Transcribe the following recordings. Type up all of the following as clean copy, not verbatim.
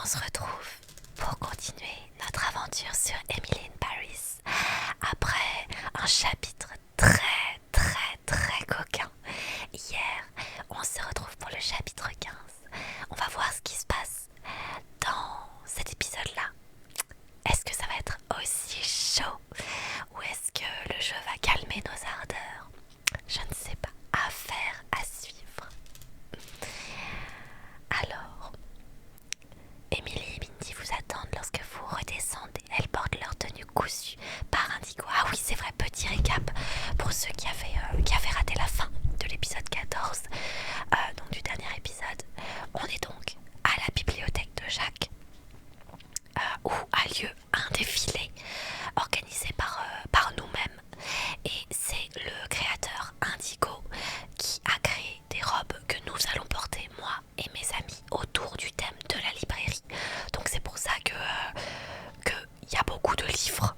on se retrouve pour continuer notre aventure sur Emily in Paris après un chapitre très coquin. Hier, on se retrouve pour le chapitre 15. On va voir ce qui se passe dans cet épisode-là. Est-ce que ça va être aussi chaud ou est-ce que le jeu va calmer nos ardeurs? Je ne sais pas. Affaire à suivre. Alors, Emily et Mindy vous attendent lorsque vous redescendez. Elles portent leur tenue cousue par Indigo. Ah oui, c'est vrai, petit récap pour ceux qui avaient raté la fin de l'épisode 14, donc du dernier épisode. On est donc à la bibliothèque de Jacques, où a lieu un défilé organisé par nous-mêmes. Et c'est le créateur Indigo qui a créé des robes que nous allons porter, moi et mes amis, autour du thème de la librairie. Donc c'est pour ça que y a beaucoup de livres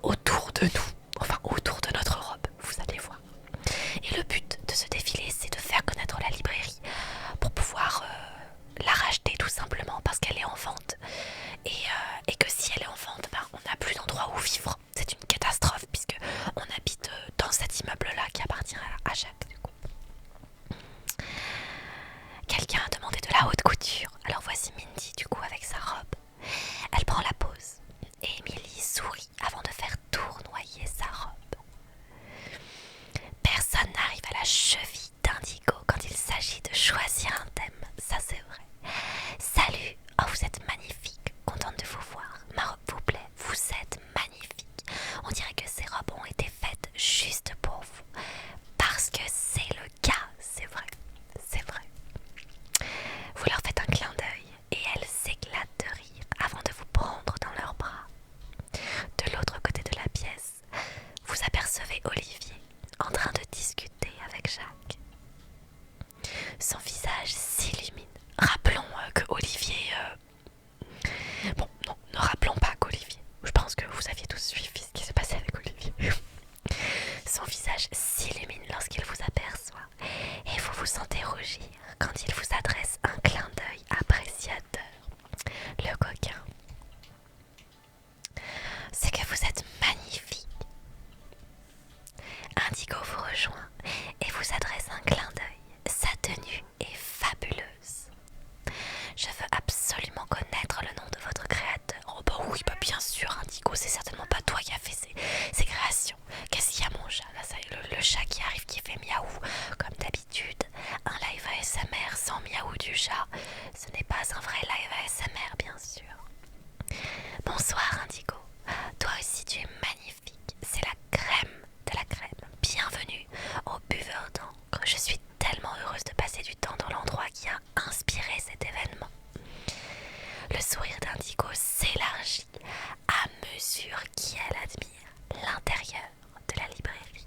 autour de nous, enfin autour de notre robe, vous allez voir. Et le but de ce défilé, c'est de faire connaître la librairie pour pouvoir la racheter tout simplement parce qu'elle est en vente. Et que si elle est en vente, on n'a plus d'endroit où vivre. C'est une catastrophe puisque on habite dans cet immeuble-là qui appartient à Jacques du coup. Quelqu'un a demandé de la haute couture. Alors voici Mindy du coup avec sa robe. Elle prend la pose et Emily sourit avant de faire tournoyer sa robe. Personne n'arrive à la cheville d'Indigo quand il s'agit de choisir un thème, ça c'est vrai. Salut, oh vous êtes magnifique, contente de vous voir. Ma robe vous plaît, vous êtes magnifique. On dirait que ces robes ont été faites juste pour vous. Parce que c'est le cas, c'est vrai, c'est vrai. Vous leur faites un clin d'œil et elles s'éclatent de rire avant de vous prendre dans leurs bras. De l'autre côté de la pièce, vous apercevez Olivier en train de discuter avec Jacques. Son visage s'illumine. Rappelons que Olivier... Bon, non, ne rappelons pas qu'Olivier... Je pense que vous aviez tous suivi ce qui s'est passé avec Olivier. Son visage s'illumine lorsqu'il vous aperçoit et vous vous sentez rougir quand il vous adresse un clin d'œil appréciateur. Le coquin. C'est que vous êtes magnifique. Indigo vous rejoint et vous adresse un clin d'œil. Sa tenue est fabuleuse. Je veux absolument connaître le nom de votre créateur. Oh bah oui, bah bien sûr Indigo, c'est certainement pas toi qui as fait ces créations. Qu'est-ce qu'il y a mon chat? Là, ça y est, le chat qui arrive qui fait miaou. Comme d'habitude, un live ASMR sans miaou du chat, ce n'est pas un vrai live ASMR bien sûr. Bonsoir Indigo, toi aussi tu es magnifique, c'est la crème de la crème. Bienvenue au buveur d'encre. Je suis tellement heureuse de passer du temps dans l'endroit qui a inspiré cet événement. Le sourire d'Indigo s'élargit à mesure qu'elle admire l'intérieur de la librairie.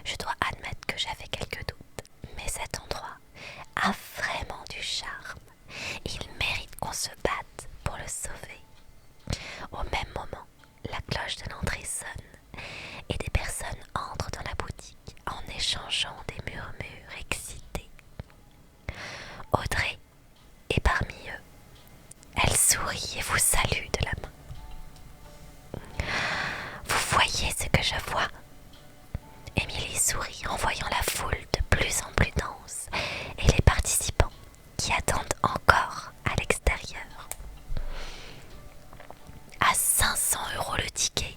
Je dois admettre que j'avais quelques doutes, mais cet endroit a vraiment du charme. Il mérite qu'on se batte pour le sauver. Au même moment, la cloche de l'entrée sonne et des personnes entrent dans la boutique en échangeant des murmures excités. Audrey est parmi eux. Elle sourit et vous salue de la main. Vous voyez ce que je vois? Émilie sourit en voyant la foule de plus en plus dense et les participants qui attendent encore à l'extérieur. À 500 € le ticket,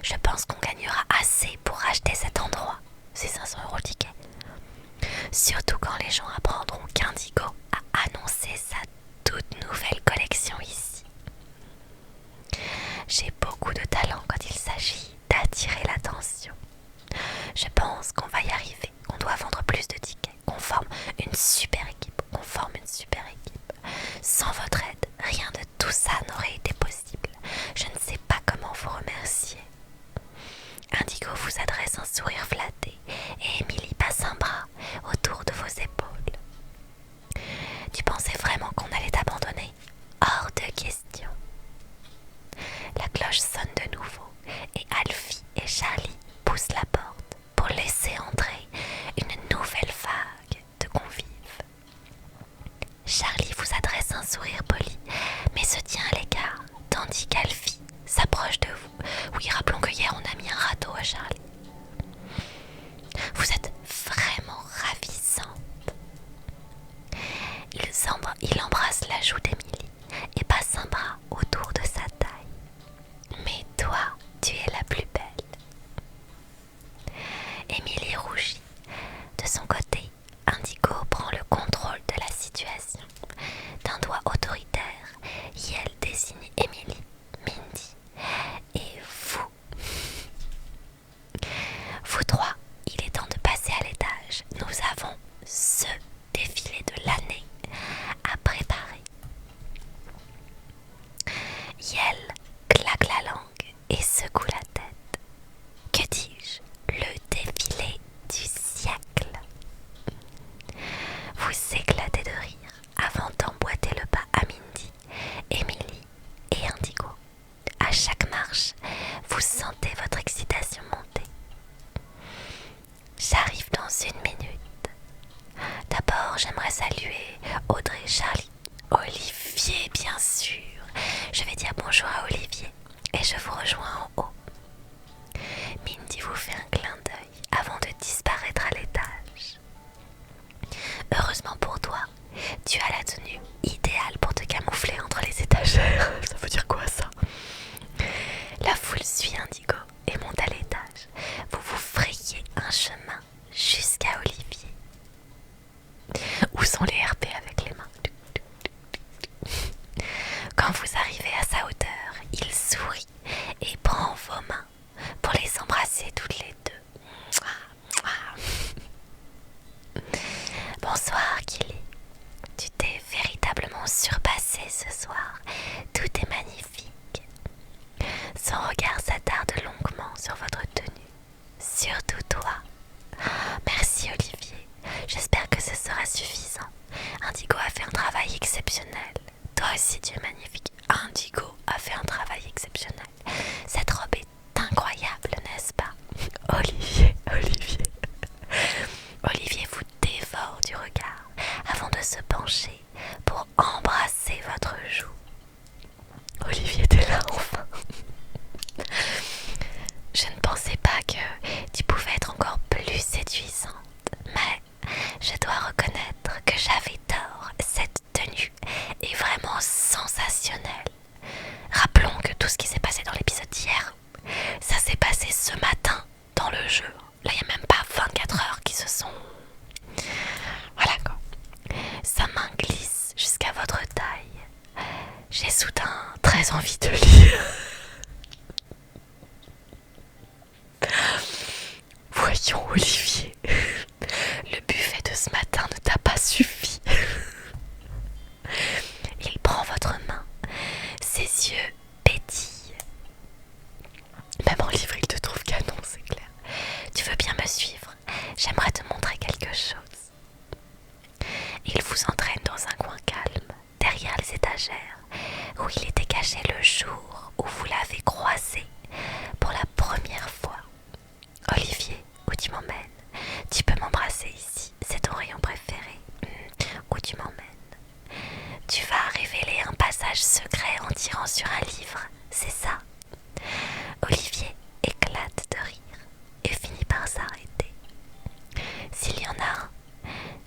je pense qu'on gagnera assez pour acheter cet endroit. C'est 500 € le ticket. Surtout quand les gens apprendront qu'Indigo a annoncé sa toute nouvelle collection ici. J'ai beaucoup de talent quand il s'agit d'attirer l'attention. Je pense qu'on va y arriver, qu'on doit vendre plus de tickets, qu'on forme une super équipe, Sans votre aide, rien de tout ça n'aurait été possible. Je ne sais pas comment vous remercier. Indigo vous adresse un sourire flatté et Emily passe un bras autour de vos épaules. Tu pensais vraiment qu'on allait t'abandonner? Hors de question. La cloche sonne de nouveau et Alfie et Charlie poussent la porte pour laisser entrer une nouvelle vague de convives. Charlie vous adresse sourire poli, mais se tient à l'écart, tandis qu'Alfie s'approche de vous. Oui, rappelons que hier on a mis un râteau à Charlie. Vous êtes vraiment ravissante. Il embrasse la joue d'Émilie et passe un bras autour de sa taille. Mais toi, tu es la plus belle. Émilie rougit. De son côté, Indigo prend le contrôle de la situation. D'un doigt autoritaire, Yel désigne Émilie, Mindy et vous. Vous trois, il est temps de passer à l'étage. Nous avons ce défilé de l'année à préparer. Yel claque la langue et secoue la tête. Que dis-je? Le défilé du siècle. Vous éclatez de rire avant d'emboîter le pas à Mindy, Émilie et Indigo. À chaque marche, vous sentez votre excitation monter. J'arrive dans une minute. D'abord, j'aimerais saluer Audrey, Charlie, Olivier, bien sûr. Je vais dire bonjour à Olivier et je vous rejoins en haut. Mindy vous fait un clin d'œil avant de disparaître à l'étage. Heureusement pour toi, tu as la tenue idéale pour te camoufler entre les étagères. Ça veut dire quoi ça? La foule suit Indigo et monte à l'étage. Vous vous frayez un chemin jusqu'à Olivier. Où sont les RP avec les mains? Quand vous arrivez à sa hauteur, il sourit et prend vos mains pour les embrasser toutes les deux. Bonsoir Kili, tu t'es véritablement surpassé ce soir, tout est magnifique. Son regard s'attarde longuement sur votre tenue, surtout toi. Merci Olivier, j'espère que ce sera suffisant. Indigo a fait un travail exceptionnel. Toi aussi tu es magnifique. Indigo a fait un travail exceptionnel. Cette robe est incroyable, n'est-ce pas? Olivier. Olivier vous dévore du regard avant de se pencher pour embrasser votre joue. Olivier, t'es là enfin. Je ne pensais pas que tu pouvais être encore plus séduisante, mais je dois reconnaître que j'avais tort. Cette tenue est vraiment sensationnelle. Rappelons que tout ce qui s'est passé dans l'épisode d'hier, ça s'est passé ce matin dans le jeu. Là, il n'y a même pas 24 heures qui se sont... Voilà quoi. Sa main glisse jusqu'à votre taille. J'ai soudain très envie de lire. Voyons Olivier, le buffet de ce matin ne t'a pas suffi. Il prend votre main, ses yeux pétillent. Même en livre il te trouve canon, c'est clair. Tu veux bien me suivre? J'aimerais te montrer quelque chose. Il vous entraîne dans un coin calme, derrière les étagères, où il était caché le jour où vous l'avez croisé pour la première fois. Olivier, où tu m'emmènes? Tu peux m'embrasser ici, c'est ton rayon préféré. Où tu m'emmènes? Tu vas révéler un passage secret en tirant sur un livre, c'est ça? Olivier éclate de rire et finit par s'arrêter. S'il y en a un,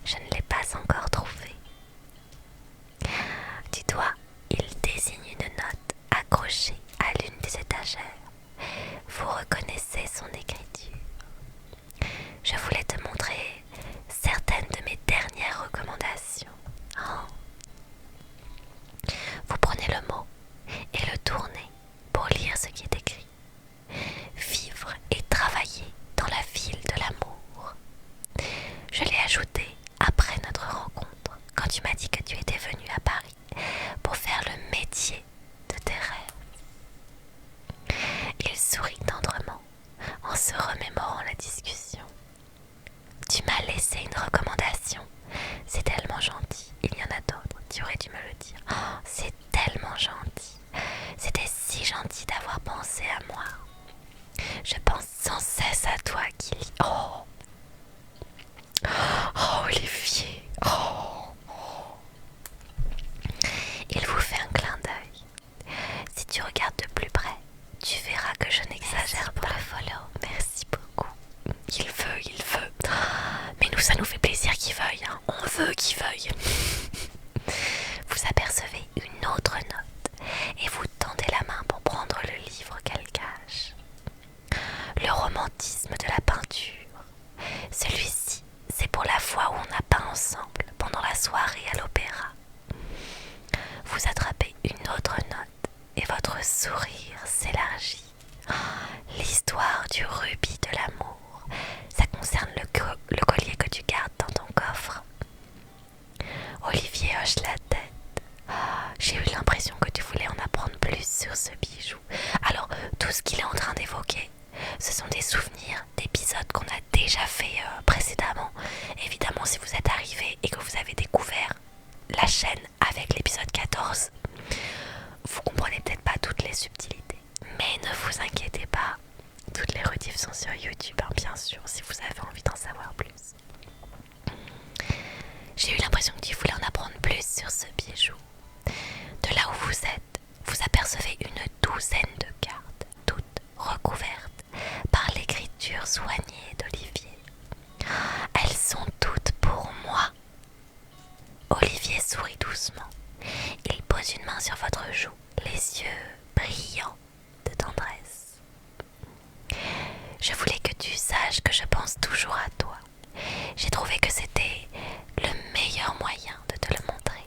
je ne l'ai pas encore trouvé. Du doigt, il désigne une note accrochée à l'une des étagères. Vous reconnaissez son écriture. Je voulais te montrer certaines de mes dernières recommandations. Oh. Vous prenez le mot et le tournez pour lire ce qui est écrit. Vivre et travailler dans la ville de l'amour. Je l'ai ajouté après notre rencontre, quand tu m'as dit que tu étais venu à Paris pour faire le métier de tes rêves. Il sourit tendrement en se remémorant la discussion. Tu m'as laissé une recommandation. C'est tellement gentil. Il y en a d'autres. Tu aurais dû me le dire. Oh, c'est tellement gentil. C'était si gentil d'avoir pensé à moi. Je pense sans cesse à toi, Kili. Oh, Olivier. Oh. l'œil. Vous apercevez une autre note et vous tendez la main pour prendre le livre qu'elle cache. Le romantisme de la peinture. Celui-ci, c'est pour la fois où on a peint ensemble pendant la soirée à l'opéra. Vous attrapez une autre note et votre sourire s'élargit. L'histoire du rubis de l'amour. Ça concerne le collier que tu gardes dans ton coffre. Olivier hoche la tête. J'ai eu l'impression que tu voulais en apprendre plus sur ce bijou. Alors, tout ce qu'il est en train d'évoquer, ce sont des souvenirs d'épisodes qu'on a déjà fait précédemment. Évidemment, si vous êtes arrivé et que vous avez découvert la chaîne avec l'épisode 14, vous comprenez peut-être pas toutes les subtilités. Mais ne vous inquiétez pas, toutes les rediffs sont sur YouTube, hein, bien sûr, si vous avez envie d'en savoir plus. J'ai eu l'impression que tu voulais en apprendre plus sur ce bijou. De là où vous êtes, vous apercevez une douzaine de cartes, toutes recouvertes par l'écriture soignée d'Olivier. Elles sont toutes pour moi. Olivier sourit doucement. Il pose une main sur votre joue, les yeux brillants de tendresse. Je voulais que tu saches que je pense toujours à toi. J'ai trouvé que c'était le meilleur moyen de te le montrer.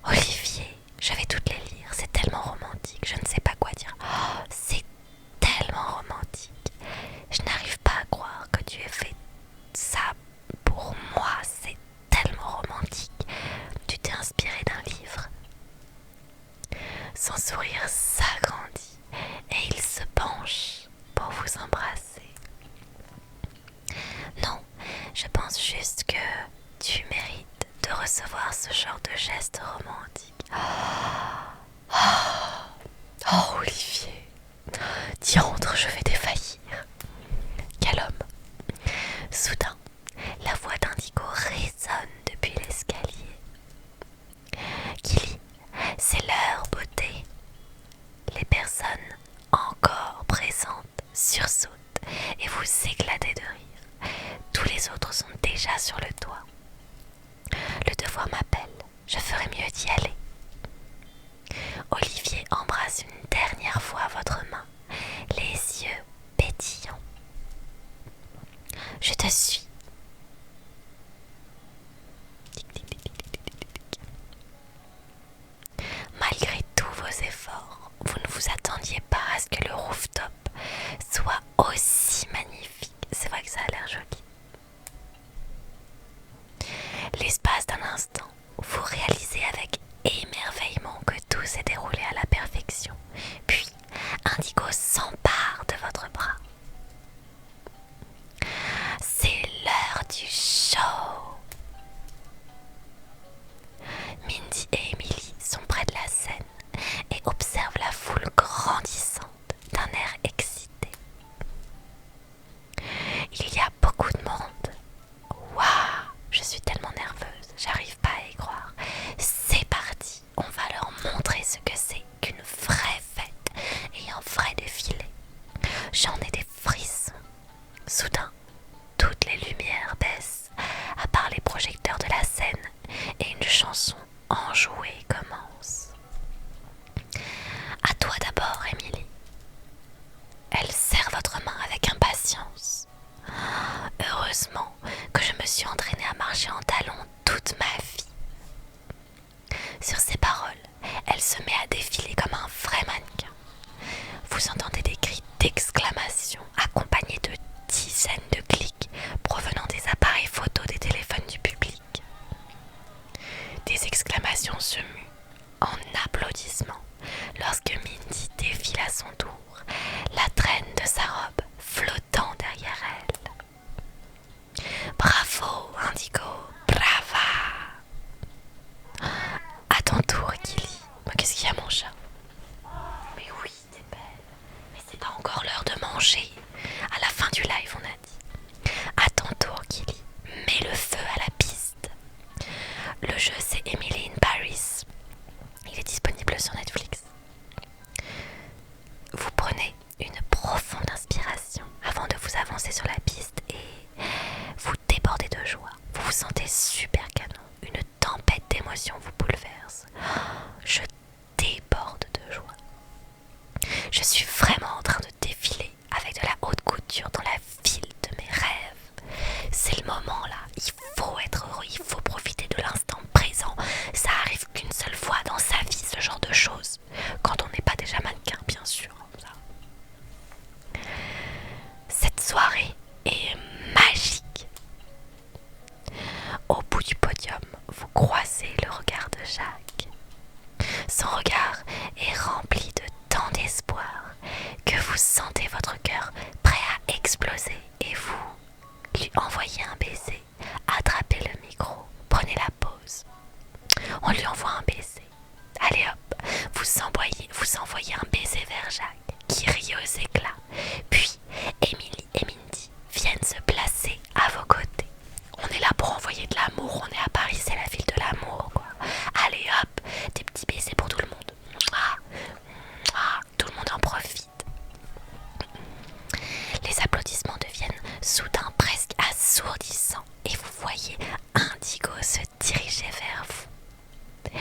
Olivier, je vais toutes les lire, c'est tellement romantique, je ne sais pas quoi dire. C'est tellement romantique. Je n'arrive pas à croire que tu aies fait ça pour moi, c'est tellement romantique. Tu t'es inspiré d'un livre. Son sourire s'agrandit et il se penche pour vous embrasser. Non, je pense juste que tu mérites de recevoir ce genre de geste romantique. Oh, Olivier, diantre, je vais défaillir. Quel homme. Soudain, la voix d'Indigo résonne depuis l'escalier. Kili, c'est l'heure, beauté. Les personnes encore présentes sursautent et vous éclatez de rire. Tous les autres sont déjà sur le toit. Le devoir m'appelle, je ferais mieux d'y aller. Olivier embrasse une dernière fois votre main, les yeux pétillants. Je te suis. Malgré tous vos efforts, vous ne vous attendiez pas à ce que le rooftop soit aussi magnifique. C'est vrai que ça a l'air joli. L'espace d'un instant, vous réalisez avec émerveillement que tout s'est déroulé à la perfection. Puis, Indigo s'empare de votre bras. C'est l'heure du show. Mindy et Emily sont près de la scène et observent la foule grandissante d'un air excité. Il y a beaucoup de monde. Waouh, je suis tellement nerveuse, j'arrive pas à y croire. C'est parti, on va leur montrer ce que c'est qu'une vraie fête et un vrai défilé. J'en ai des frissons. Soudain, toutes les lumières baissent, à part les projecteurs de la scène, et une chanson enjouée commence. À toi d'abord, Émilie. Elle serre votre main avec impatience. Heureusement que je me suis entraînée à marcher en talons toute ma vie. Sur ces paroles, elle se met à défiler comme un vrai mannequin. Vous entendez des cris d'exclamation accompagnés de dizaines de clics provenant des appareils photo des téléphones du public. Des exclamations se muent en applaudissements lorsque Mindy défile à son tour, la traîne de sa robe flottant derrière elle. Bravo, Indigo, brava! À ton tour, Kili. Qu'est-ce qu'il y a, mon chat? Mais oui, t'es belle. Mais c'est pas encore l'heure de manger. À la fin du live, on a dit. À ton tour, Kili. Mets le feu à la piste. Le jeu, c'est Emily in Paris. Il est disponible sur Netflix. Vous prenez une profonde inspiration avant de vous avancer sur la piste et vous débordez de joie. Vous vous sentez super canon. émotion vous bouleverse. Je déborde de joie. Je suis vraiment en train de défiler avec de la haute couture dans la ville de mes rêves. C'est le moment là, il faut être heureux, il faut profiter de l'instant présent. Ça arrive qu'une seule fois dans sa vie, ce genre de choses. Quand on n'est pas déjà mannequin, bien sûr. Cette soirée est magique. Au bout du podium, vous croisez le regard de Jacques. Son regard est rempli de tant d'espoir que vous sentez votre cœur prêt à exploser et vous lui envoyez un baiser. Attrapez le micro, prenez la pause. On lui envoie un baiser. Allez hop, vous envoyez un baiser vers Jacques qui rit aux éclats. Puis Émilie et Mindy viennent se placer à vos côtés. On est là pour envoyer de l'amour, on est à Paris, c'est la ville de l'amour quoi. Allez hop, des petits baisers pour tout le monde. Tout le monde en profite. Les applaudissements deviennent soudain presque assourdissants et vous voyez Indigo se diriger vers vous.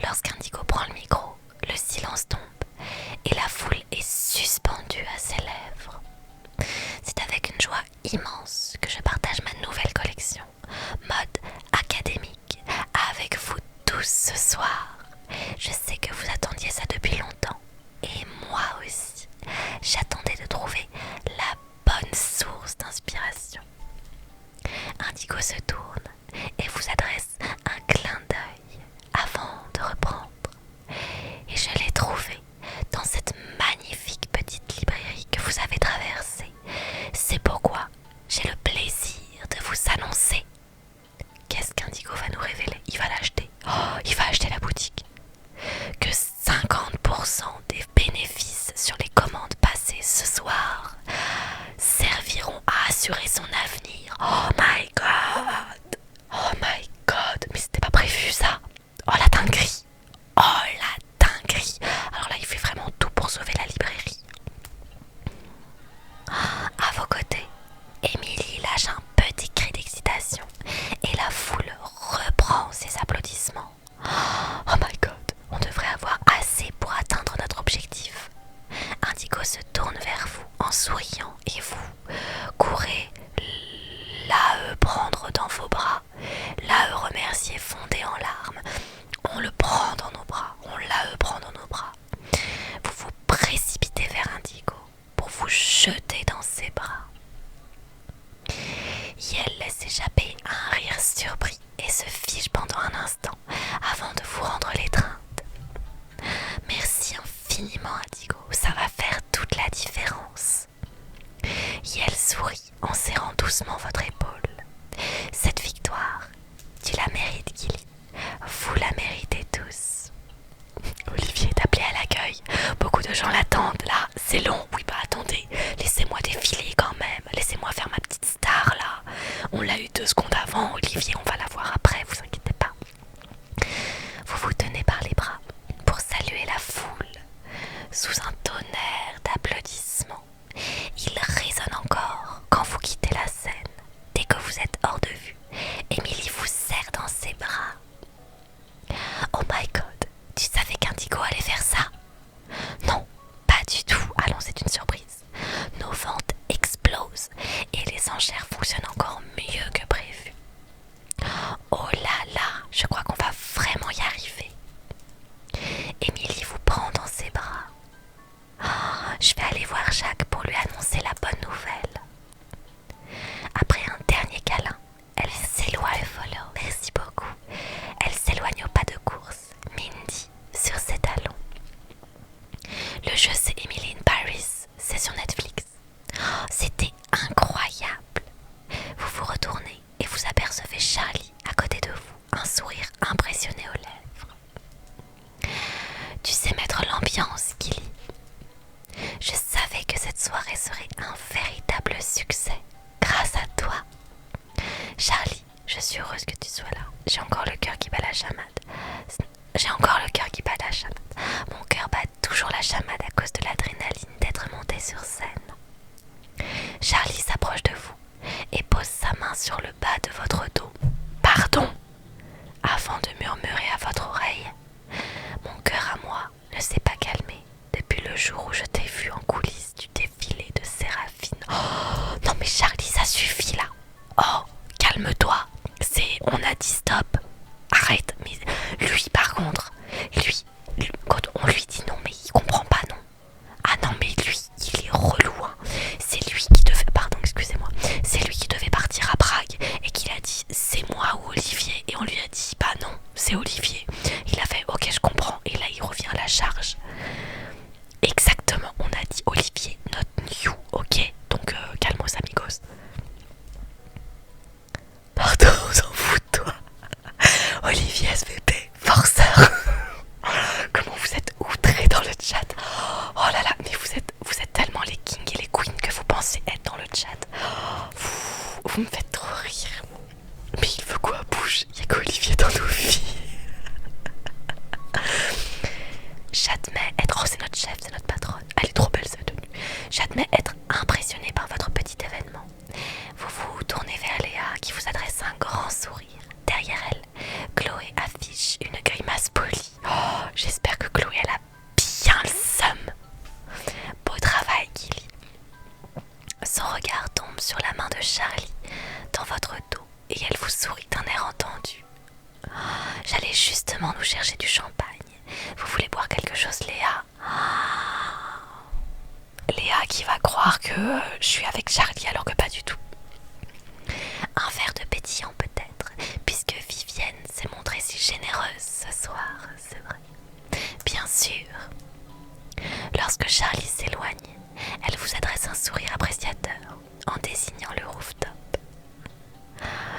Lorsqu'Indigo prend le micro, le silence tombe et la foule est suspendue à ses lèvres. C'est avec une joie immense que je partage ma nouvelle collection, mode académique, avec vous tous ce soir. Je sais que vous attendiez ça depuis longtemps, et moi aussi. J'attendais de trouver la bonne source d'inspiration. Indigo se tourne et vous adresse un clin d'œil avant de reprendre. Et je l'ai trouvé dans cette magnifique petite librairie que vous avez traversée. C'est pourquoi j'ai le plaisir de vous annoncer. Qu'est-ce qu'Indigo va nous révéler? Il va l'acheter. Oh, il va acheter la boutique. Que 50% des bénéfices sur les commandes passées ce soir serviront à assurer son avenir. Oh my god! Oh my god! Mais c'était pas prévu ça! Oh la dinguerie! Oh la dinguerie! Alors là, il fait vraiment tout pour sauver la librairie. À vos côtés, Émilie lâche un petit cri d'excitation et la foule reprend ses applaudissements. Oh my god! On devrait avoir assez pour atteindre notre objectif. Indigo se tourne vers vous en souriant et vous courez la prendre dans vos bras, la remercier fondée en larmes. On le prend dans nos bras, on la prend dans nos bras. Vous vous précipitez vers Indigo pour vous jeter dans ses bras. Yel laisse échapper un rire surpris et se fige pendant un instant avant de vous rendre l'étreinte. Merci infiniment Indigo, ça va faire toute la différence. Yel sourit en serrant doucement votre épaule. Cette victoire, tu la mérites Gilly, vous la méritez tous. Olivier est appelé à l'accueil, beaucoup de gens l'attendent là, c'est long. Oui bah attendez, laissez-moi défiler quand même, laissez-moi faire ma petite star là. On l'a eu 2 secondes avant, Olivier on va la voir après, vous inquiétez pas. Vous vous tenez par les bras pour saluer la foule sous un tonnerre d'applaudissements. Il résonne encore quand vous quittez la scène. Dès que vous êtes hors de vue, Émilie vous serre dans ses bras. Oh my god, tu savais qu'Indigo allait faire ça? Non, pas du tout. Allons, c'est une surprise. Nos ventes explosent et les enchères fonctionnent encore mieux que prévu. Oh là là, je crois qu'on va vraiment y arriver. Émilie vous prend dans ses bras. Oh, je vais aller voir Jacques pour lui annoncer la bonne nouvelle. Après un dernier câlin, elle s'éloigne. Merci beaucoup. Elle s'éloigne au pas de course, Mindy sur ses talons. Le jeu c'est Emily in Paris, c'est sur Netflix. Oh, c'était incroyable. Vous vous retournez et vous apercevez Charlie à côté de vous, un sourire impressionné aux lèvres. Tu sais mettre l'ambiance, Gilly. Je savais que cette soirée serait un véritable succès grâce à toi. Charlie, je suis heureuse que tu sois là. J'ai encore le cœur qui bat la chamade. Mon cœur bat toujours la chamade à cause de l'adrénaline d'être monté sur scène. Charlie s'approche de vous sur le bas de votre dos. Pardon, avant de murmurer à jour où je t'ai vu en coulisses du défilé de Séraphine. Oh, non mais Charlie, ça suffit là. Oh, calme-toi. On a dit stop. Arrête. Mais lui par contre, quand on lui dit non, mais il comprend pas non. Ah non mais lui, il est relou. Hein. C'est lui qui devait, pardon, excusez-moi. C'est lui qui devait partir à Prague et qu'il a dit c'est moi ou Olivier et on lui a dit bah non, c'est Olivier. Il a fait ok je comprends et là il revient à la charge. Exactement, on a dit Olivier, not you, ok. Donc calmos amigos. Pardon, on s'en fout de toi. Olivier SVP, forceur. Comment vous êtes outrés dans le chat. Oh là là, mais vous êtes tellement les kings et les queens que vous pensez être dans le chat. Vous me faites trop rire. Mais il veut quoi, bouge? Il n'y a qu'Olivier dans nos vies. J'admets être... Oh, c'est notre chef, c'est notre patronne. Elle est trop belle sa tenue. J'admets être impressionnée par votre petit événement. Vous vous tournez vers Léa qui vous adresse un grand sourire. Derrière elle, Chloé affiche une grimace polie. Oh, j'espère que Chloé elle a bien le seum. Beau travail, Gilly. Son regard tombe sur la main de Charlie dans votre dos et elle vous sourit d'un air entendu. Oh, j'allais justement nous chercher du champagne. Vous voulez boire quelque chose, Léa? Léa qui va croire que je suis avec Charlie alors que pas du tout. Un verre de pétillant peut-être, puisque Vivienne s'est montrée si généreuse ce soir, c'est vrai. Bien sûr. Lorsque Charlie s'éloigne, elle vous adresse un sourire appréciateur en désignant le rooftop.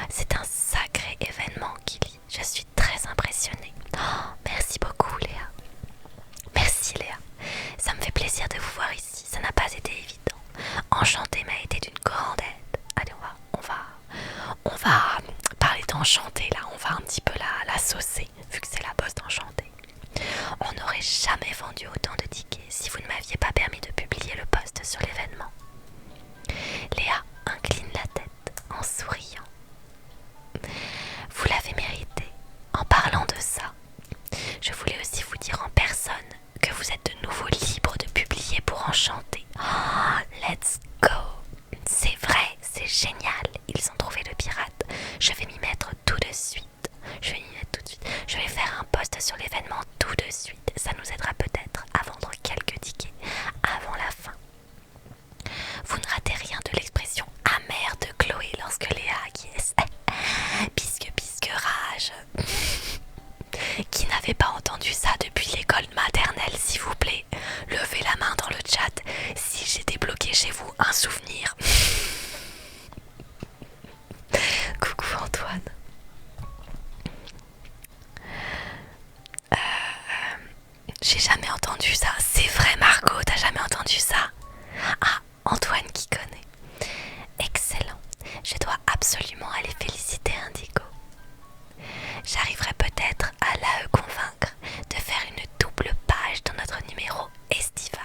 C'est un sacré événement, Gilly. Je suis très impressionnée. Oh, merci beaucoup, Léa. Merci, Léa. Ça me fait plaisir de vous voir ici. Ça n'a pas été évident. Enchanté m'a été d'une grande aide. Allez, on va parler d'Enchanté là. On va un petit peu la saucer, vu que c'est la boss d'Enchanté. On n'aurait jamais vendu autant de tickets si vous ne m'aviez pas permis de publier le post sur l'événement. Léa incline la tête en souriant. Vous l'avez mérité. En parlant de ça, je voulais aussi vous dire en personne que vous êtes de nouveau libre de publier pour Enchanté. Oh, let's go! C'est vrai, c'est génial. Ils ont trouvé le pirate. Je vais m'y mettre tout de suite. Je vais faire un post sur l'événement tout de suite. Ça nous aidera peut-être à vendre quelques tickets avant la fin. Vous ne ratez rien de l'expression amère de Chloé lorsque Léa acquiesce. Bisque rage. Qui n'avait pas entendu ça depuis l'école maternelle, s'il vous plaît? Levez la main dans le chat si j'ai débloqué chez vous un souvenir. Coucou Antoine. J'ai jamais entendu ça. C'est vrai Margot, t'as jamais entendu ça? Ah, Antoine qui connaît. Excellent. Je dois absolument aller féliciter Indigo. J'arriverai peut-être à la convaincre de faire une double page dans notre numéro estival.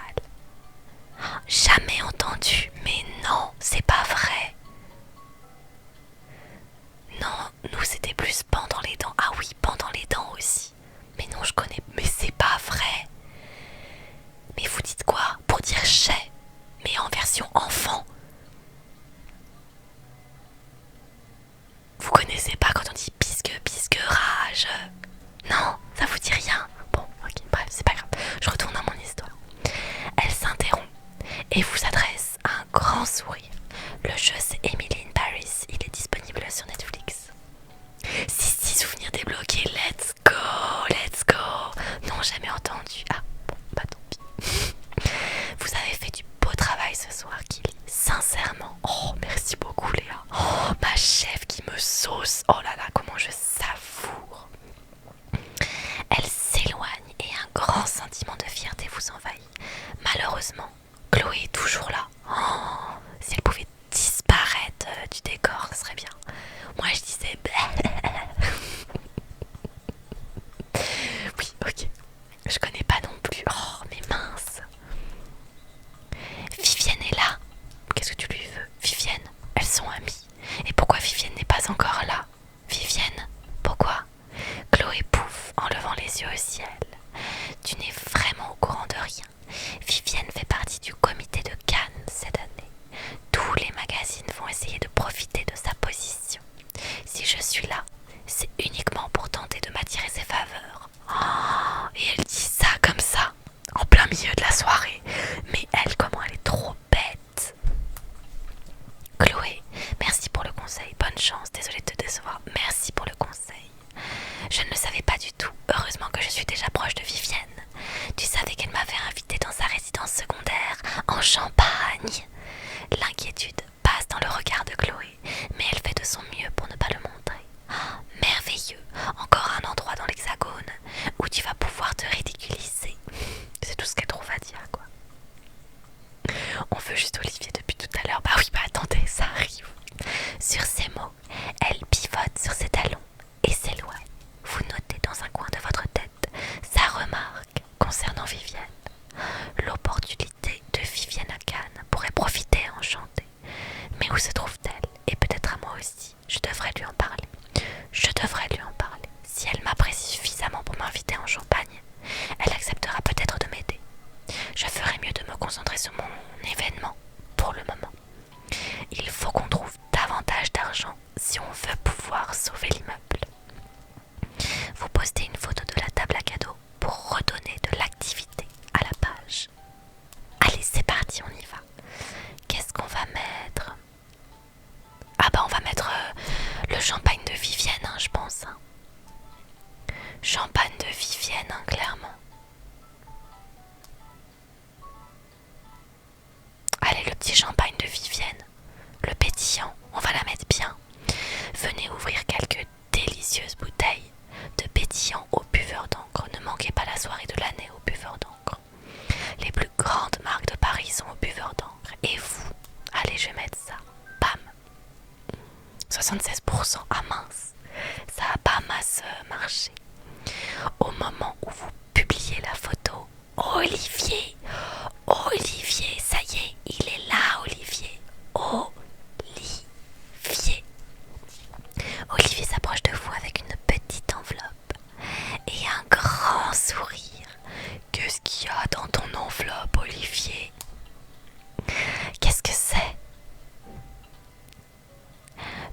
Jamais entendu, mais non, c'est pas vrai. Non, nous c'était plus pendant les dents. Ah oui, pendant les dents aussi. Mais non, je connais. Mais c'est pas vrai. Mais vous dites quoi? Pour dire chais, mais en version enfant. Vous connaissez pas quand on dit bisque rage? Non, ça vous dit rien? Bon, ok, bref, c'est pas grave. Je retourne à mon histoire. Elle s'interrompt et vous adresse un grand sourire. Le jeu c'est Emily in Paris. Il est disponible sur Netflix. Si, souvenirs débloqués. Let's go. Non, jamais entendu. Ah, bon, bah tant pis. Vous avez fait du beau travail ce soir, Gilly. Sincèrement. Oh, merci beaucoup, Léa. Oh, ma chef qui me sauce. Oh là là, comment je savoure. Elle s'éloigne et un grand sentiment de fierté vous envahit. Malheureusement, Chloé est toujours là. Oh, si elle pouvait disparaître du décor, ce serait bien. Moi, je disais... Oui, ok. Je connais pas non plus. Oh, mais mince. Vivienne est là. Qu'est-ce que tu lui veux? Vivienne, elles sont amies. Et pourquoi Vivienne n'est pas encore là? Vivienne, pourquoi? Chloé pouffe en levant les yeux au ciel. Tu n'es vraiment au courant de rien. Vivienne du tout. Heureusement que je suis déjà proche de Vivienne. Tu savais qu'elle m'avait invitée dans sa résidence secondaire en Champagne. L'inquiétude passe dans le regard de Chloé, mais elle fait de son mieux pour ne pas le montrer. Oh, merveilleux, encore un endroit dans l'Hexagone où tu vas pouvoir te ridiculiser. C'est tout ce qu'elle trouve à dire, quoi. On veut juste Olivier depuis tout à l'heure. Bah oui, bah attendez, ça arrive. Sur ces mots, elle pivote sur ses talons et s'éloigne. Vous notez dans un coin de votre tête sa remarque concernant Vivienne. L'opportunité de Vivienne à Cannes pourrait profiter à Enchantée. Mais où se trouve-t-elle? Et peut-être à moi aussi. Je devrais lui en parler. Je devrais lui en parler. Si elle m'apprécie suffisamment pour m'inviter en Champagne, elle acceptera peut-être de m'aider. Je ferais mieux de me concentrer sur mon événement pour le moment. Il faut qu'on trouve davantage d'argent si on veut pouvoir sauver l'immeuble. Vous postez une photo de la table à cadeaux pour redonner de l'activité à la page. Allez, c'est parti, on y va. Qu'est-ce qu'on va mettre? Ah bah on va mettre le champagne de Vivienne, hein, je pense. Hein. Champagne de Vivienne, hein, clairement. Allez, le petit champagne de Vivienne. Le pétillant, on va la mettre bien. Venez ouvrir quelques délicieuses bouteilles de pétillant au buveur d'encre. Ne manquez pas la soirée de l'année au buveur d'encre. Les plus grandes marques de Paris sont au buveur d'encre. Et vous, allez, je vais mettre ça. Bam. 76%. Ah mince, ça a pas masse marché. Au moment où vous publiez la photo, Olivier, ça y est, il est là, Olivier. Olivier s'approche de vous avec une petite enveloppe et un grand sourire. Qu'est-ce qu'il y a dans ton enveloppe, Olivier? Qu'est-ce que c'est?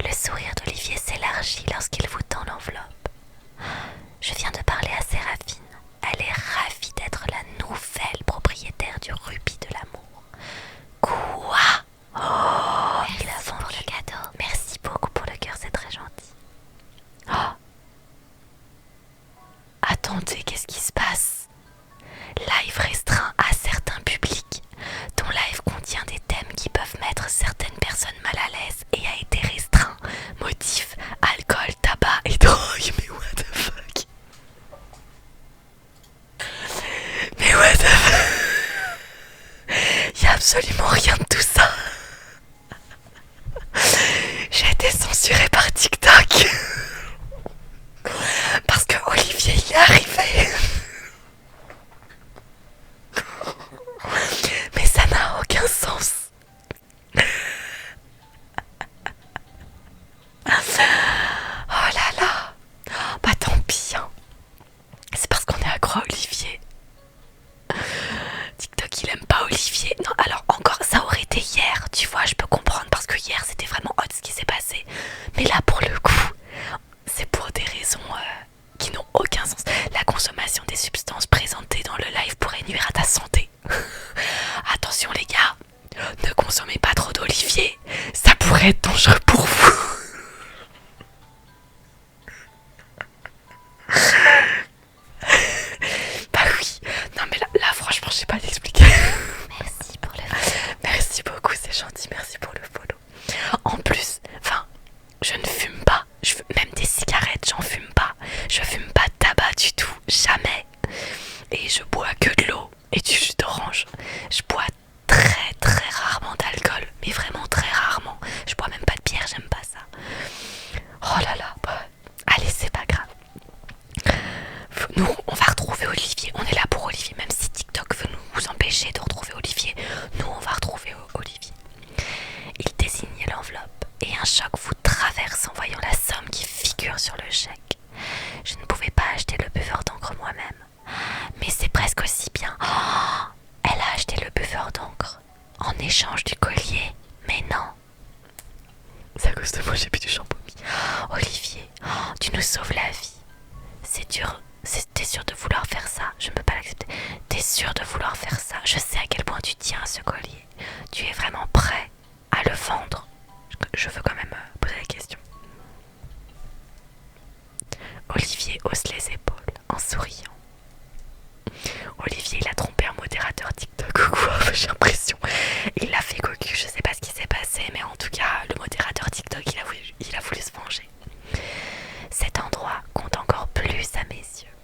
Le sourire d'Olivier s'élargit lorsqu'il vous tend l'enveloppe. Je viens de parler à Séraphine. Elle est ravie d'être la nouvelle propriétaire du rubis de l'amour. Quoi? Oh, il a vendu le cadeau. Merci beaucoup pour le cœur, c'est très gentil. Oh. Attendez, qu'est-ce qui se passe? Live restreint à certains publics. Ton live contient des thèmes qui peuvent mettre certaines personnes mal à l'aise et a été restreint. Motif, alcool, tabac et drogue. Mais what the fuck? Mais what the fuck? Y'a absolument rien de tout ça. J'ai été censurée par TikTok. Parce que Olivier il est arrivé. Mais ça n'a aucun sens. Oh là là. Bah tant pis hein. C'est parce qu'on est accro à Olivier. TikTok il aime pas Olivier. Non alors encore ça aurait été hier. Tu vois je peux comprendre parce que hier c'était vraiment hot ce qui s'est passé. Mais là pour le coup c'est pour des raisons qui n'ont aucun sens. La consommation des substances présentées dans le live pourrait nuire à ta santé. Attention les gars, ne consommez pas trop d'Olivier, ça pourrait être dangereux pour vous. Bah oui, non mais là franchement je sais pas l'expliquer. Merci pour le follow. Merci beaucoup, c'est gentil, merci pour le follow. En plus, enfin, je ne fume pas, même des cigarettes j'en fume pas. Je fume pas de tabac du tout, jamais. Et je bois que de l'eau et du jus d'orange. Je bois très très rarement d'alcool, mais vraiment très rarement. Je bois même pas de bière, j'aime pas ça. Oh là là, bah, allez c'est pas grave. Nous on va retrouver Olivier, on est là pour Olivier. Même si TikTok veut nous empêcher de retrouver Olivier, nous on va retrouver Olivier. Il désigne l'enveloppe et un choc vous traverse en voyant la somme qui figure sur le chèque. Je ne pouvais pas acheter le buveur d'encre moi-même, mais c'est presque aussi bien. Oh, elle a acheté le buveur d'encre en échange du collier, mais non. C'est à cause de moi, j'ai plus du shampoing. Olivier, oh, tu nous sauves la vie. C'est dur, t'es sûr de vouloir faire ça? Je ne peux pas l'accepter. T'es sûr de vouloir faire ça? Je sais à quel point tu tiens à ce collier. Tu es vraiment prêt à le vendre? Je veux quand même poser la question. Olivier, Olivier hausse les épaules en souriant. Olivier, il a trompé un modérateur TikTok ou quoi, j'ai l'impression. Il l'a fait cocu, je sais pas ce qui s'est passé, mais en tout cas, le modérateur TikTok, il a voulu se venger. Cet endroit compte encore plus à mes yeux.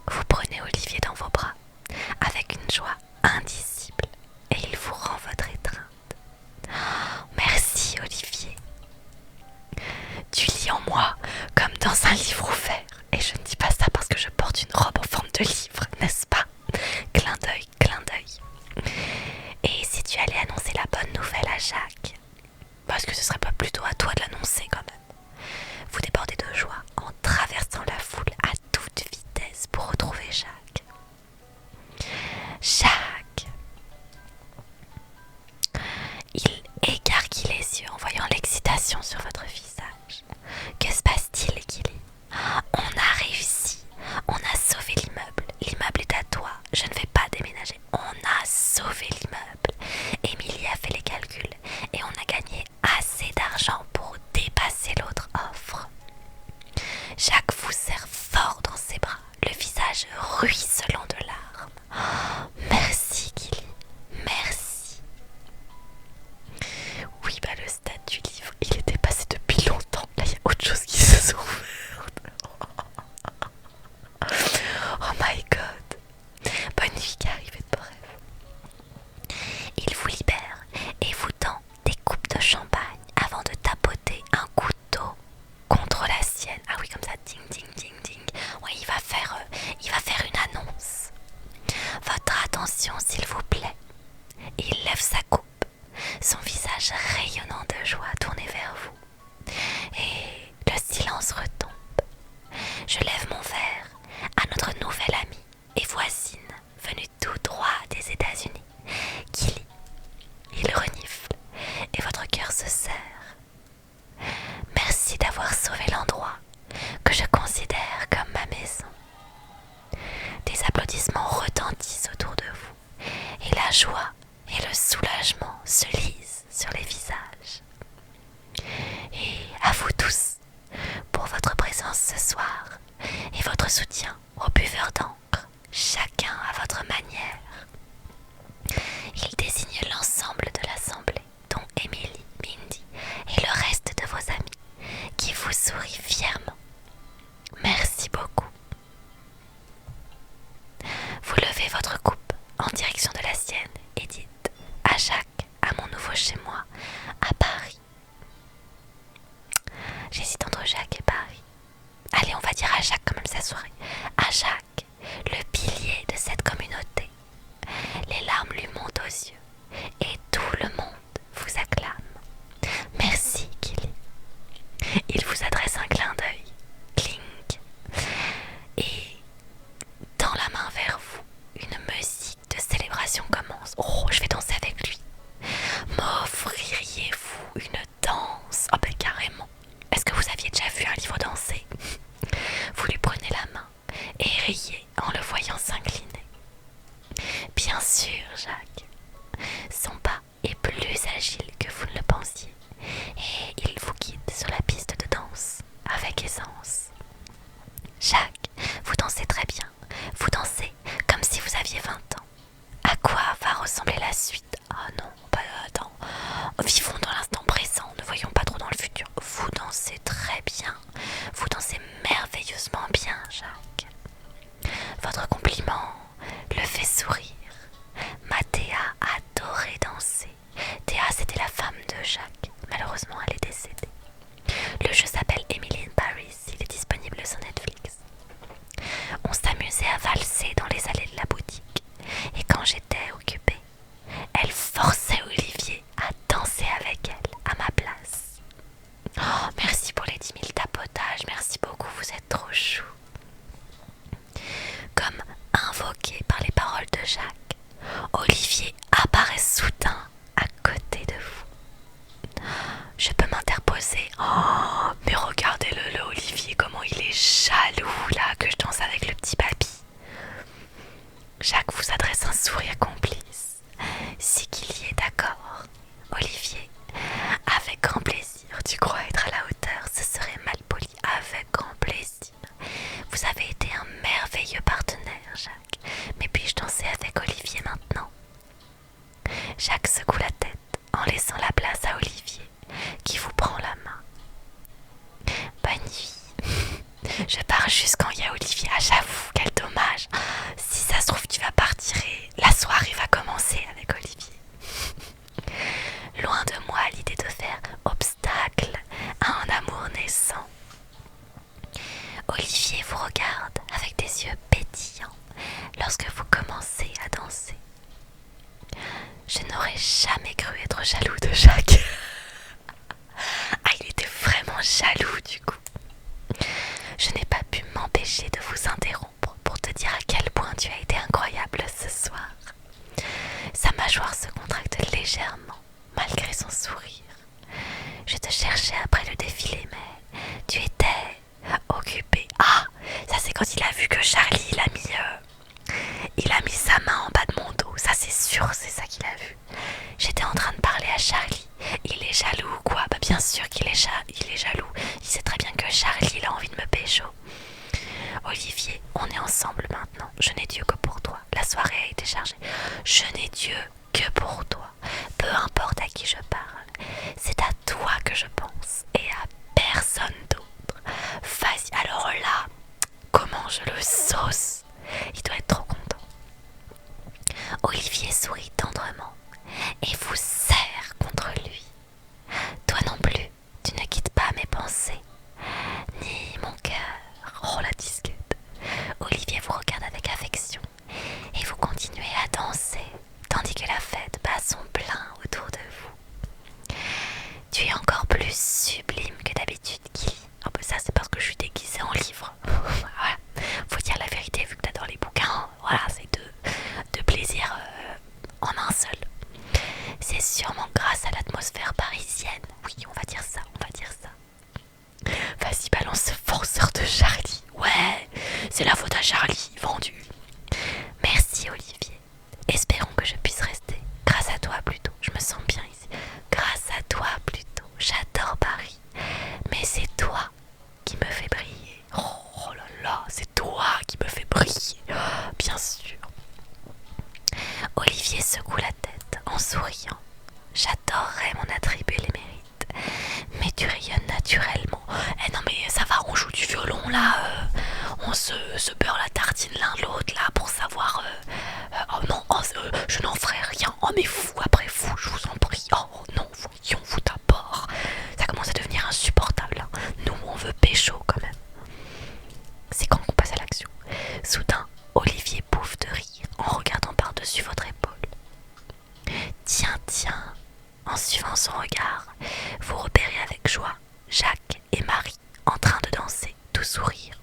Vous prenez Olivier dans vos bras, avec une joie indicible, et il vous rend votre étreinte. Oh, merci Olivier. Tu lis en moi comme dans un livre ouvert. Et je ne dis pas ça parce que je porte une robe en forme de livre, n'est-ce pas? Clin d'œil, clin d'œil. Et si tu allais annoncer la bonne nouvelle à Jacques, parce que ce serait pas plutôt à toi de l'annoncer quand même. Vous débordez de joie en traversant la foule à toute vitesse pour retrouver Jacques. Jacques! Il écarquille les yeux en voyant l'excitation sur votre visage. Que se passe-t-il, Gilly? On a réussi. On a sauvé l'immeuble. L'immeuble est à toi. Je ne vais pas déménager. On a sauvé l'immeuble. Émilie a fait les calculs et on a gagné assez d'argent pour dépasser l'autre offre. Jacques vous serre fort dans ses bras, le visage ruisselant de larmes. Oh, merci, Gilly. Merci. Oui, bah le stade du livre, il était passé depuis longtemps. Là, il y a autre chose qui se sont ouvertes. Oh my god. Bonne nuit, Carrie, faites pas rêve. Il vous libère et vous tend des coupes de champagne avant de tapoter un couteau contre la sienne. Ah oui, comme ça, ding, ding, ding, ding. Ouais, il va faire une annonce. Votre attention, s'il vous plaît. Il lève sa coupe, son visage rayonnant de joie tourné vers vous. Et le silence retombe. Je lève mon verre à notre nouvelle amie et voisine, venue tout droit des États-Unis, Gilly. Il renifle et votre cœur se serre. Merci d'avoir sauvé l'endroit que je considère comme ma maison. Des applaudissements retentissent autour de vous et la joie et le soulagement se lisent sur les visages. Et à vous tous pour votre présence ce soir et votre soutien aux buveurs d'encre, chacun à votre manière. Il désigne l'ensemble de l'assemblée, dont Emily, Mindy et le reste de vos amis, qui vous sourient fièrement. Merci beaucoup. Vous levez votre coupe en direction de la sienne et dites à Jacques, à mon nouveau chez moi, à Paris. J'hésite entre Jacques et Paris. Allez, on va dire à Jacques quand même sa soirée. À Jacques, le pilier de cette communauté. Les larmes lui montent aux yeux et tout le monde vous acclame. Merci, Gilly. Il vous adresse un clin d'œil. Clink. Et tend la main vers vous. Une musique de célébration commence. Oh, je vais danser avec lui. M'offririez-vous une danse? Oh ben carrément. Est-ce que vous aviez déjà vu un livre danser? Vous lui prenez la main et riez en le voyant s'incliner. Bien sûr, Jacques. Son pas est plus agile que vous ne le pensiez et il vous guide sur la piste de danse avec aisance. Jacques, vous dansez très bien. Vous dansez comme si vous aviez 20 ans. À quoi va ressembler la suite? Ah non, attends. Vivons dans l'instant présent, ne voyons pas trop dans le futur. Vous dansez très bien. Vous dansez merveilleusement bien, Jacques. Votre compliment le fait sourire. Ma Théa adorait danser. Théa, c'était la femme de Jacques. Malheureusement, elle est décédée. Le jeu s'appelle Emily in Paris. Il est disponible sur Netflix. On s'amusait à valser dans les allées de la boutique. Et quand j'étais occupée, elle forçait Olivier à danser avec elle à ma place. Oh, merci pour les 10 000 tapotages. Merci beaucoup, vous êtes trop chou. Comme invoqué par les paroles de Jacques, Olivier apparaît soudain à côté de vous. Je peux m'interposer. Oh, mais regardez-le, le Olivier, comment il est jaloux là que je danse avec le petit papy. Jacques vous adresse un sourire complice. Si qu'il y est d'accord, Olivier, avec grand plaisir. Tu crois être à la hauteur? Ce serait mal poli. Avec grand plaisir. vous regarde avec des yeux pétillants lorsque vous commencez à danser. Je n'aurais jamais cru être jaloux de Jacques. Ah, il était vraiment jaloux du coup. Je n'ai pas pu m'empêcher de vous interrompre pour te dire à quel point tu as été incroyable ce soir. Sa mâchoire se contracte légèrement malgré son sourire. Je te cherchais après le défilé, mais tu étais occupé. Ah, ça c'est quand il a vu que Charlie il a mis sa main en bas de mon dos. Ça c'est sûr, c'est ça qu'il a vu. J'étais en train de parler à Charlie. Il est jaloux ou quoi? Bah bien sûr qu'il est, il est jaloux. Il sait très bien que Charlie il a envie de me pécho. Olivier, on est ensemble maintenant. Je n'ai Dieu que pour toi. La soirée a été chargée. Je n'ai Dieu que pour toi. Peu importe à qui je parle, c'est à toi que je pense et à personne d'autre. Vas-y, alors là, comment je le sauce? Il doit être trop content. Olivier sourit tendrement et vous serre contre lui. Toi non plus, tu ne quittes pas mes pensées, ni mon cœur. Oh la disquette. Olivier vous regarde avec affection et vous continuez à danser tandis que la fête bat son plein autour de vous. Tu es encore plus sublime que d'habitude, Gilly. Oh bah ça c'est parce que je suis déguisée en livre. Voilà. Faut dire la vérité vu que t'adores les bouquins. Voilà, c'est deux plaisirs en un seul. C'est sûrement grâce à l'atmosphère parisienne. Oui, on va dire ça, on va dire ça. Vas-y, balance ce forceur de Charlie. Ouais, c'est la faute à Charlie, vendu. Merci Olivier. Espérons que je puisse rester. Grâce à toi plutôt. Je me sens bien ici. Grâce à toi plutôt. J'adore Paris. Mais c'est toi qui me fait briller. Oh là là, c'est toi qui me fait briller. Bien sûr. Olivier secoue la tête en souriant. J'adorerais m'en attribuer les mérites. Mais tu rayonnes naturellement. Eh non mais ça va, on joue du violon là. On se beurre la tartine l'un de l'autre là pour savoir... oh non, je n'en ferai rien. Oh mais vous, après vous, je vous en prie. Oh non, voyons vous d'abord. Ça commence à devenir insupportable. Hein. Nous, on veut pécho quand même. C'est quand qu'on passe à l'action. Soudain, Olivier pouffe de rire en regardant par-dessus votre épaule. Tiens, tiens, en suivant son regard, vous repérez avec joie Jacques et Marie en train de danser, tout sourire.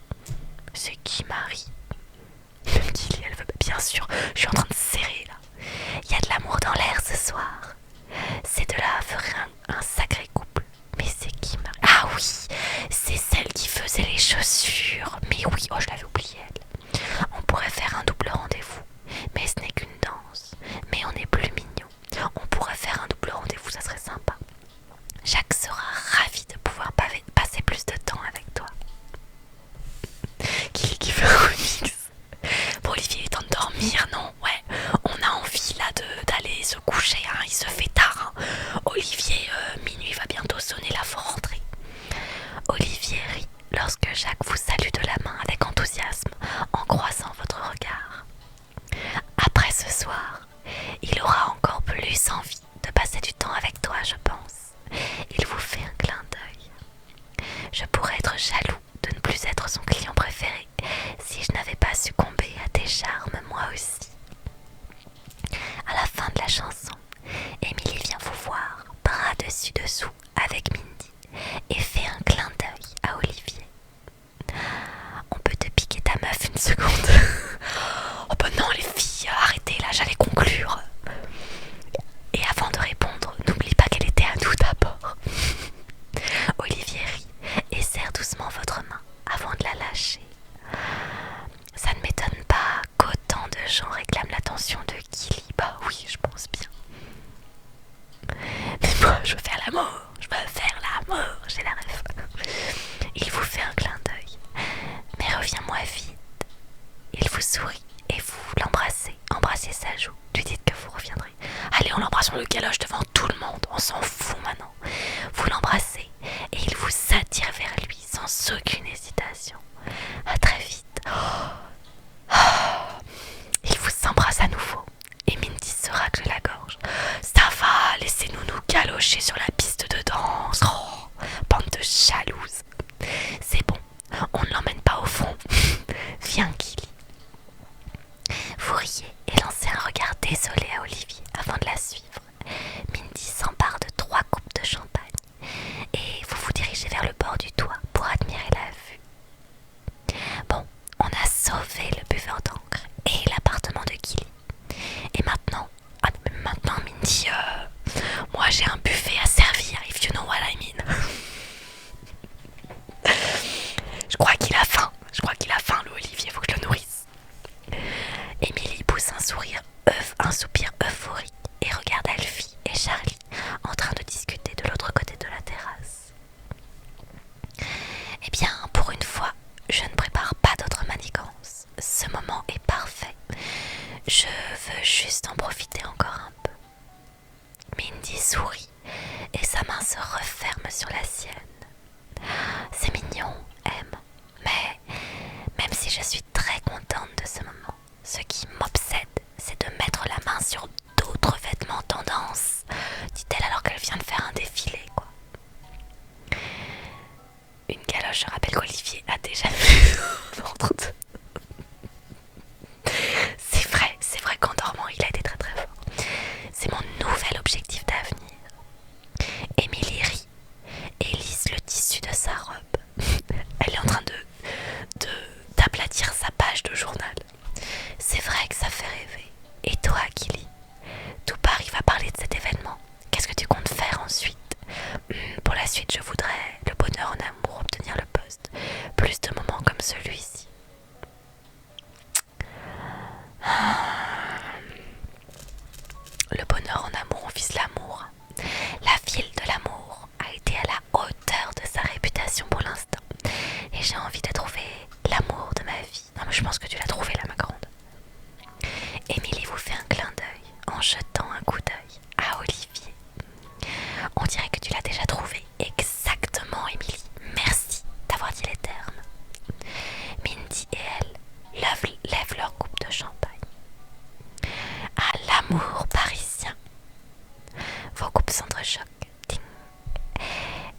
C'est qui Marie? Me dit elle veut bien sûr, je suis en train de serrer là. Il y a de l'amour dans l'air ce soir. Ces deux-là feraient un sacré couple. Mais c'est qui Marie? Ah oui, c'est celle qui faisait les chaussures. Mais oui, oh je l'avais oublié elle. On pourrait faire un double rendez-vous, mais ce n'est qu'une danse. Mais on est plus mignon. On pourrait faire un double rendez-vous, ça serait sympa. Jacques sera ravi de pouvoir passer plus de temps avec toi. Qui fait un remix? Bon, Olivier est temps de dormir, non? Ouais, on a envie là d'aller se coucher, hein. Il se fait tard. Hein. Olivier, minuit va bientôt sonner, là faut rentrer. Olivier rit lorsque Jacques vous salue de la main avec enthousiasme en croisant votre regard. Après ce soir, il aura encore plus envie de passer du temps avec toi, je pense. Il vous fait un clin d'œil. Je pourrais être jaloux de ne plus être son client préféré si je n'avais pas succombé à tes charmes moi aussi. À la fin de la chanson, Émilie vient vous voir bras dessus dessous avec Mindy et fait un clin d'œil à Olivier. On peut te piquer ta meuf une seconde? Oh bah non les filles, arrêtez là, j'allais conclure. Et avant de répondre, n'oublie pas qu'elle était à nous d'abord. Olivier rit et serre doucement votre main avant de la lâcher. Ça ne m'étonne pas qu'autant de gens réclament l'attention de Gilly. Bah oui, je pense bien. Mais moi, je veux faire l'amour. Je veux faire l'amour. J'ai la rêve. Il vous fait un clin d'œil. Mais reviens-moi vite. Il vous sourit et vous l'embrassez. Embrassez sa joue. Lui dites que vous reviendrez. Allez, on l'embrasse sur le galoche devant tout le monde. On s'en fout maintenant. Vous l'embrassez et il vous attire vers lui sans aucune hésitation. À très vite. Il vous embrasse à nouveau et Mindy se racle la gorge. Ça va, laissez-nous nous galocher sur la piste de danse. Oh, bande de jalouses. C'est bon, on ne l'emmène pas au fond. Même si je suis très contente de ce moment, ce qui m'obsède, c'est de mettre la main sur d'autres vêtements tendance, dit-elle alors qu'elle vient de faire un défilé, quoi. Une galoche, je rappelle qu'Olivier a déjà vu. C'est vrai qu'en dormant, il a été très très fort. C'est mon nouvel objectif d'avenir. Émilie rit et lisse le tissu de sa robe. Elle est en train d'aplatir sa page de journal. C'est vrai que ça fait rêver. Et toi, Kili, tout Paris va parler de cet événement. Qu'est-ce que tu comptes faire ensuite? Pour la suite, je voudrais le bonheur en amour, obtenir le poste. Plus de moments comme celui-ci. Le bonheur en amour, on vise l'amour. La ville de l'amour a été à la hauteur de sa réputation pour l'instant. Et j'ai envie de trouver l'amour de ma vie. Non mais je pense que tu l'as trouvé là, ma grande. Émilie vous fait un clin d'œil en jetant un coup d'œil à Olivier. On dirait que tu l'as déjà trouvé. Exactement, Émilie. Merci d'avoir dit les termes. Mindy et elle lèvent leur coupe de champagne. À l'amour parisien. Vos coupes s'entrechoquent. Ding.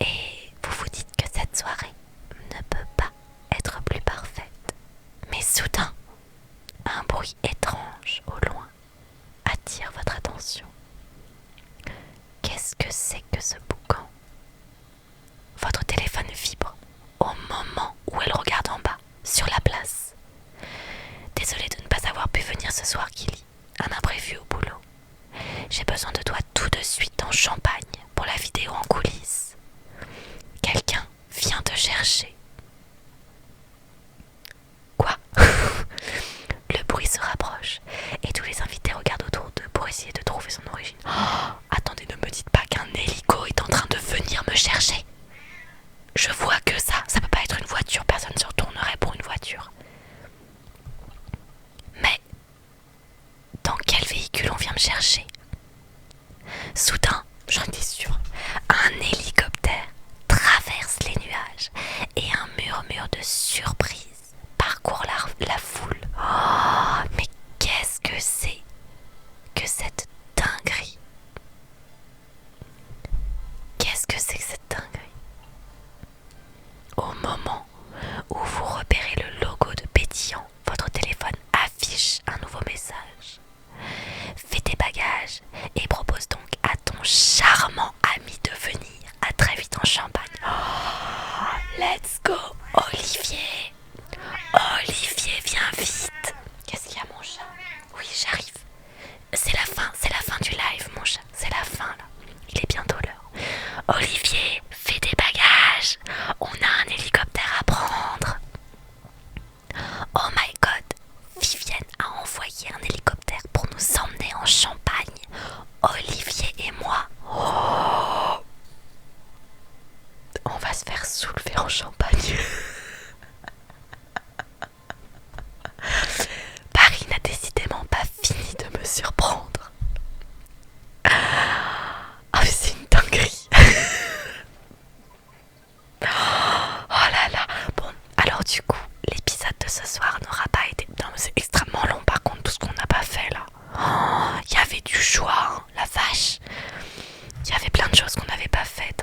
Et vous vous dites que cette soirée ne peut pas être plus parfaite. Mais soudain, un bruit étrange au loin attire votre attention. Qu'est-ce que c'est que ce boucan? Votre téléphone vibre au moment où elle regarde en bas, sur la place. Désolée de ne pas avoir pu venir ce soir, Kili. Un imprévu au boulot. J'ai besoin de toi tout de suite en Champagne pour la vidéo en coulisses. Quelqu'un vient te chercher. Quoi? Le bruit se rapproche et tous les invités regardent autour d'eux pour essayer de trouver son origine. Oh, attendez, ne me dites pas qu'un hélico est en train de venir me chercher. Je vois que ça peut pas être une voiture, personne ne se retournerait pour une voiture. Mais dans quel véhicule on vient me chercher? Soudain, j'en étais sûre, un hélicoptère traverse les nuages et un murmure de surprise parcourt la foule. Oh, mais qu'est-ce que c'est que cette dinguerie? Qu'est-ce que c'est que cette dinguerie? Au moment où vous repérez le logo de Pétillant, votre téléphone affiche un nouveau message. Fais tes bagages et propose donc à ton charmant ami de venir. À très vite en Champagne. Oh, let's go, Olivier. Olivier, viens vite. Qu'est-ce qu'il y a, mon chat? Oui, j'arrive. C'est la fin du live, mon chat. C'est la fin, là. Il est bientôt l'heure. Olivier, fais tes bagages. On a un hélicoptère à prendre. Oh my god. Vivienne a envoyé un hélicoptère pour nous emmener en Champagne. Olivier et moi. Oh, on va se faire soulever en Champagne. Paris n'a décidément pas fini de me surprendre. Ah, mais c'est une dinguerie. Oh là là. Bon, alors du coup, l'épisode de ce soir n'aura pas été... Non, mais c'est extrêmement long par contre, tout ce qu'on n'a pas fait là. Il y avait du choix, hein, la vache. Il y avait plein de choses qu'on n'avait pas faites.